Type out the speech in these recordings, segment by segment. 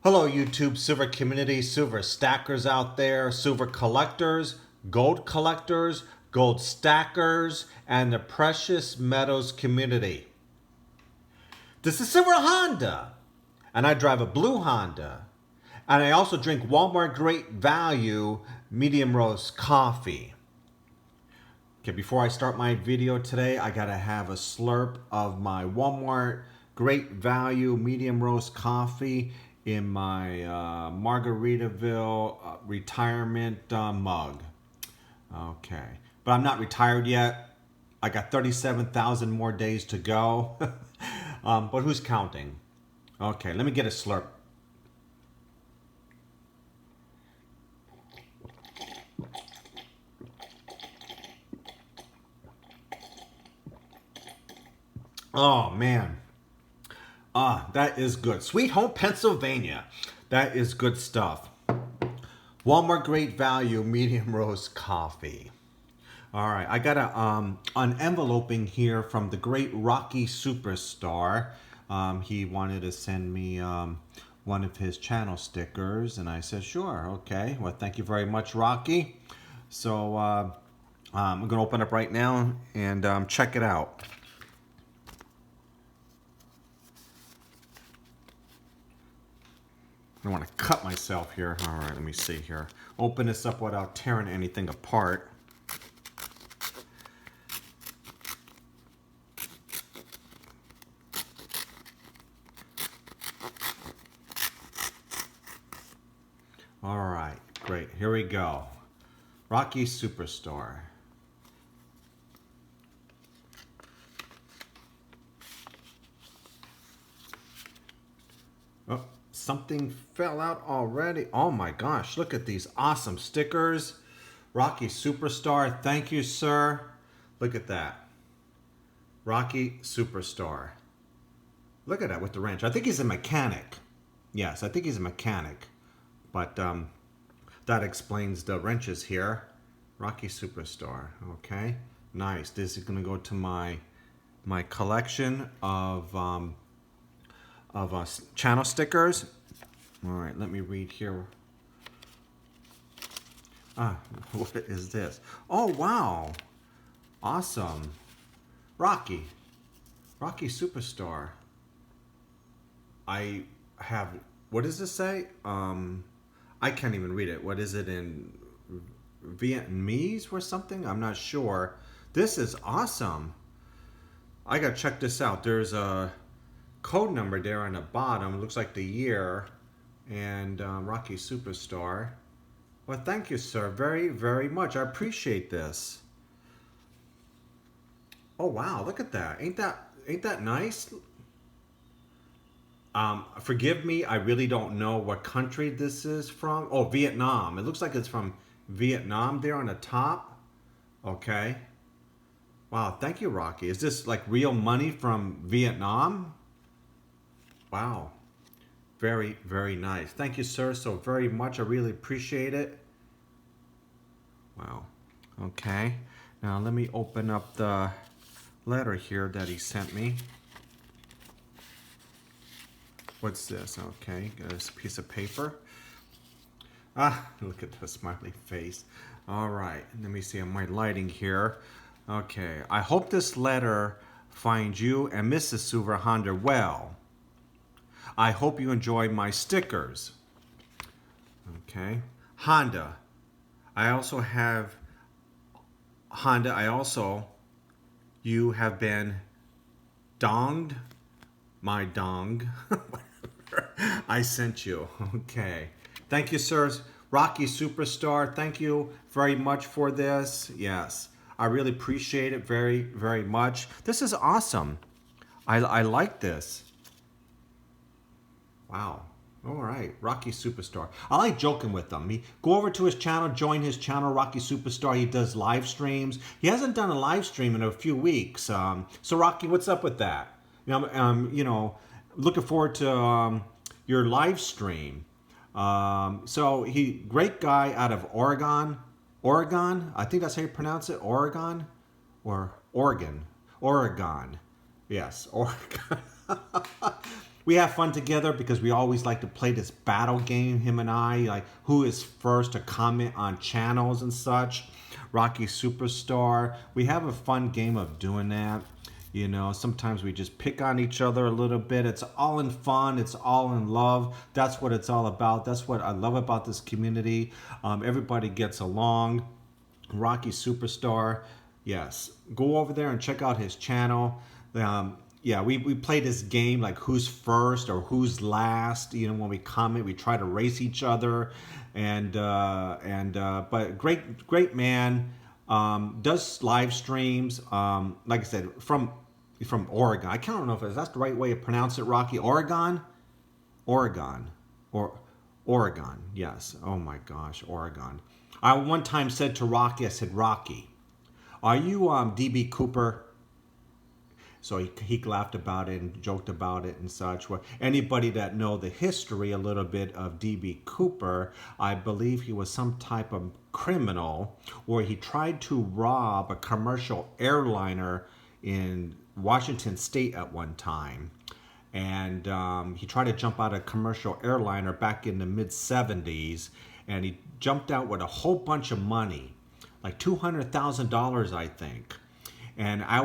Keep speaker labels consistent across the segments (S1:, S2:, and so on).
S1: Hello, YouTube silver community, silver stackers out there, silver collectors, gold stackers, and the precious metals community. This is Silver Honda, and I drive a blue Honda, and I also drink Walmart Great Value medium roast coffee. Okay, before I start my video today, I gotta have a slurp of my Walmart Great Value medium roast coffee in my Margaritaville retirement mug. Okay, but I'm not retired yet. I got 37,000 more days to go. But who's counting? Okay, let me get a slurp. Oh man. That is good. Sweet Home, Pennsylvania. That is good stuff. Walmart Great Value medium roast coffee. All right, I got an enveloping here from the great Rocky Superstar. He wanted to send me one of his channel stickers, and I said, sure, okay. Well, thank you very much, Rocky. So I'm gonna open up right now and check it out. I don't want to cut myself here. All right, let me see here. Open this up without tearing anything apart. All right, great. Here we go. Rocky Superstar. Oh, something fell out already. Oh my gosh, look at these awesome stickers. Rocky Superstar, thank you, sir. Look at that. Rocky Superstar. Look at that with the wrench. I think he's a mechanic. Yes, I think he's a mechanic. But that explains the wrenches here. Rocky Superstar, okay. Nice, this is gonna go to my collection of channel stickers. All right, let me read here. What is this? Oh, wow. Awesome. Rocky Superstar. I have, what does this say? I can't even read it. What is it in Vietnamese or something? I'm not sure. This is awesome. I gotta check this out. There's a code number there on the bottom. It looks like the year, and Rocky Superstar. Well, thank you, sir, very, very much. I appreciate this. Oh wow, look at that. Ain't that nice? Forgive me, I really don't know what country this is from. Oh, Vietnam. It looks like it's from Vietnam there on the top. Okay. Wow, thank you, Rocky. Is this like real money from Vietnam? Wow. Very, very nice. Thank you, sir, so very much. I really appreciate it. Wow. Okay. Now let me open up the letter here that he sent me. What's this? Okay, got this piece of paper. Look at the smiley face. All right, let me see on my lighting here. Okay, I hope this letter finds you and Mrs. Silver Honda well. I hope you enjoy my stickers. Okay. Honda. I also, you have been donged. My dong. I sent you. Okay. Thank you, sirs. Rocky Superstar, thank you very much for this. Yes. I really appreciate it very, very much. This is awesome. I like this. Wow. All right. Rocky Superstar. I like joking with him. Go over to his channel, join his channel, Rocky Superstar. He does live streams. He hasn't done a live stream in a few weeks. So Rocky, what's up with that? You know, looking forward to your live stream. So great guy out of Oregon. I think that's how you pronounce it. Oregon or Oregon. Yes, Oregon. we have fun together because we always like to play this battle game, him and I, like who is first to comment on channels and such. Rocky Superstar. We have a fun game of doing that. You know, sometimes we just pick on each other a little bit. It's all in fun. It's all in love. That's what it's all about. That's what I love about this community. Everybody gets along. Rocky Superstar. Yes. Go over there and check out his channel. Yeah, we play this game like who's first or who's last. You know, when we comment, we try to race each other, but great man. Does live streams. Like I said, from Oregon. I can't know if that's the right way to pronounce it. Rocky, Oregon, or Oregon. Yes. Oh my gosh, Oregon. I one time said to Rocky, I said, Rocky, are you DB Cooper? So he laughed about it and joked about it and such. Well, anybody that know the history a little bit of DB Cooper, I believe he was some type of criminal where he tried to rob a commercial airliner in Washington State at one time. And he tried to jump out of a commercial airliner back in the mid 70s. And he jumped out with a whole bunch of money, like $200,000, I think. And I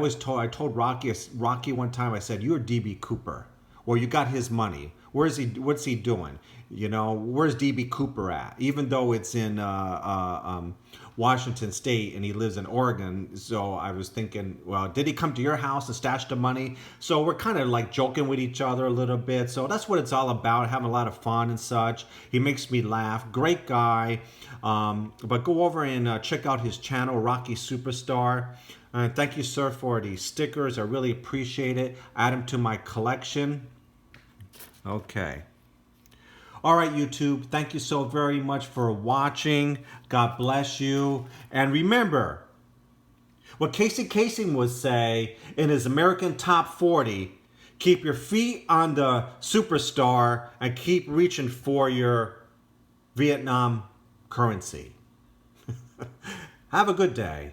S1: told Rocky one time, I said, you're DB Cooper. Well, you got his money. What's he doing? You know, where's DB Cooper at? Even though it's in Washington State and he lives in Oregon. So I was thinking, well, did he come to your house and stash the money? So we're kind of like joking with each other a little bit. So that's what it's all about, having a lot of fun and such. He makes me laugh. Great guy. But go over and check out his channel, Rocky Superstar. Thank you, sir, for the stickers. I really appreciate it. Add them to my collection. Okay. All right, YouTube. Thank you so very much for watching. God bless you. And remember, what Casey Kasem would say in his American Top 40, keep your feet on the superstar and keep reaching for your Vietnam currency. Have a good day.